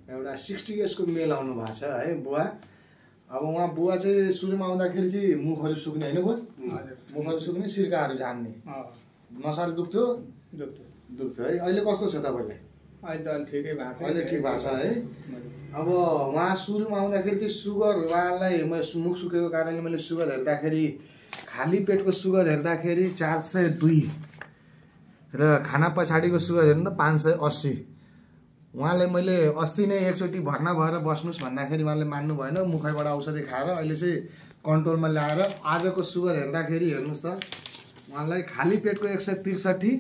एउटा 60 इयर्सको मेल आउनु भएको छ है बुवा। अब उहाँ बुवा चाहिँ सुरुमा आउँदाखेरि चाहिँ मुखहरू सुक्ने होइन बुवा? मुखहरू सुक्ने, सिर्काहरू झान्ने, नसाहरू दुख्थ्यो है। अहिले कस्तो छ तपाईँलाई? अहिले त ठिकै भएको छ। अहिले ठिक भएको छ है। अब उहाँ सुरुमा आउँदाखेरि चाहिँ सुगर, उहाँलाई मुख सुकेको कारणले मैले सुगर हेर्दाखेरि, खाली पेटको सुगर हेर्दाखेरि 402 र खाना पछाडिको सुगर हेर्नु त 580। उहाँलाई मैले अस्ति नै एकचोटि भर्ना भएर बस्नुहोस् भन्दाखेरि उहाँले मान्नु भएन, मुखैबाट औषधि खाएर अहिले चाहिँ कन्ट्रोलमा ल्याएर आजको सुगर हेर्दाखेरि हेर्नुहोस् त उहाँलाई खाली पेटको 163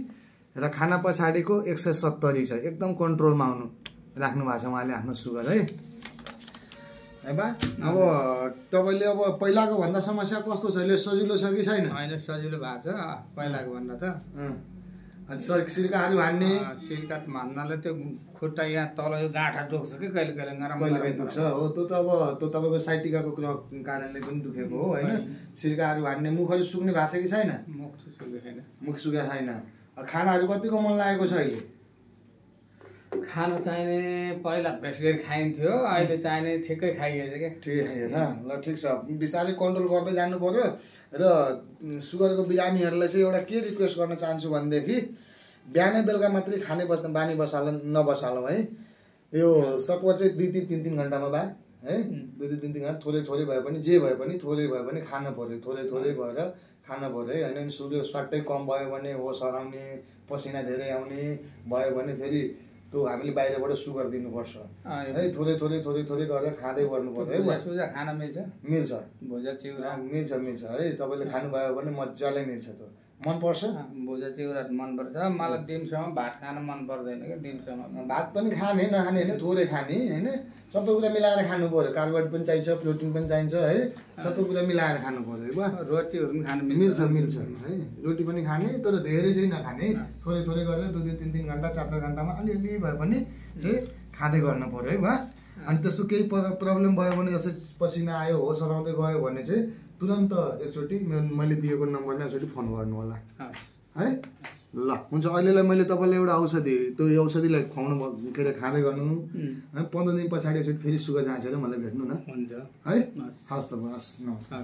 र खाना पछाडिको 170 छ। एकदम कन्ट्रोलमा राख्नु भएको छ उहाँले आफ्नो सुगर है बा। अब तपाईँले अब पहिलाको भन्दा समस्या कस्तो छ? अहिले सजिलो छ कि छैन? होइन, सजिलो भएको छ पहिलाको भन्दा त। सिर्काहरू हान्ने, सिर्का हान्नाले त्यो खुट्टा यहाँ तल यो गाँठा दुख्छ कि कहिले कहिले कहिले दुख्छ हो। त्यो त अब त्यो तपाईँको साइटिकाको कारणले पनि दुखेको हो होइन। सिर्काहरू हान्ने, मुखहरू सुक्ने भएको छ कि छैन? मुख सुकेको छैन। मुख सुकेको छैन। खानाहरू कतिको मन लागेको छ अहिले? खाना चाहिने पहिला फ्रेस गरी खाइन्थ्यो, अहिले चाहिने ठिकै खाइएछ क्या। ठिकै खाइएछ ल, ठिक छ। बिस्तारै कन्ट्रोल गर्दै जानु पर्यो। र सुगरको बिरामीहरूलाई चाहिँ एउटा के रिक्वेस्ट गर्न चाहन्छु भनेदेखि बिहानै बेलुका मात्रै खाने बस्ने बानी नबसालौँ है। यो सकुवा चाहिँ 2-3 घन्टामा बा है, 2-3 घन्टा थोरै थोरै भए पनि जे भए पनि थोरै भए पनि खानु पर्यो, थोरै थोरै भएर खानु पर्यो है। होइन सुगर स्वाट्टै कम भयो भने होस हराउने, पसिना धेरै आउने भयो भने फेरि त्यो हामीले बाहिरबाट सुगर दिनुपर्छ है। थोरै थोरै थोरै थोरै गरेर खाँदै गर्नु पर्यो है। सुजा खाना मिल्छ? मिल्छ, भुजा चिउरा मिल्छ है। तपाईँले खानुभयो भने मजाले मिल्छ। त्यो मनपर्छ? भुजा चिउरा मनपर्छ मलाई। दिनसम्म भात खान मन पर्दैन क्या। दिनसम्म भात पनि खाने नखाने होइन, थोरै खाने होइन। सबै कुरा मिलाएर खानु पर्यो। कार्बोहाइड्रेट पनि चाहिन्छ, प्रोटिन पनि चाहिन्छ है। सबै कुरा मिलाएर खानु पर्यो बुवा। रोटीहरू पनि खानु मिल्छ है। रोटी पनि खाने, तर धेरै चाहिँ नखाने। थोरै थोरै गरेर 2-3 घन्टा 4 घन्टामा अलिअलि भए पनि चाहिँ खाँदै गर्नु पर्यो है बुवा। अनि त्यस्तो केही प्रब्लम भयो भने, जस्तै पसिना आयो, होस हराउँदै गयो भने चाहिँ तुरन्त एकचोटि मैले दिएको नम्बरमा एकचोटि फोन गर्नु होला है। ल हुन्छ। अहिलेलाई मैले तपाईँलाई एउटा औषधि, त्यो औषधिलाई खुवाउनु के अरे खाँदै गर्नु है। 15 दिन पछाडि एकचोटि फेरि सुगर जाँचेर मलाई भेट्नु न। हुन्छ है। हस् त बस, नमस्कार।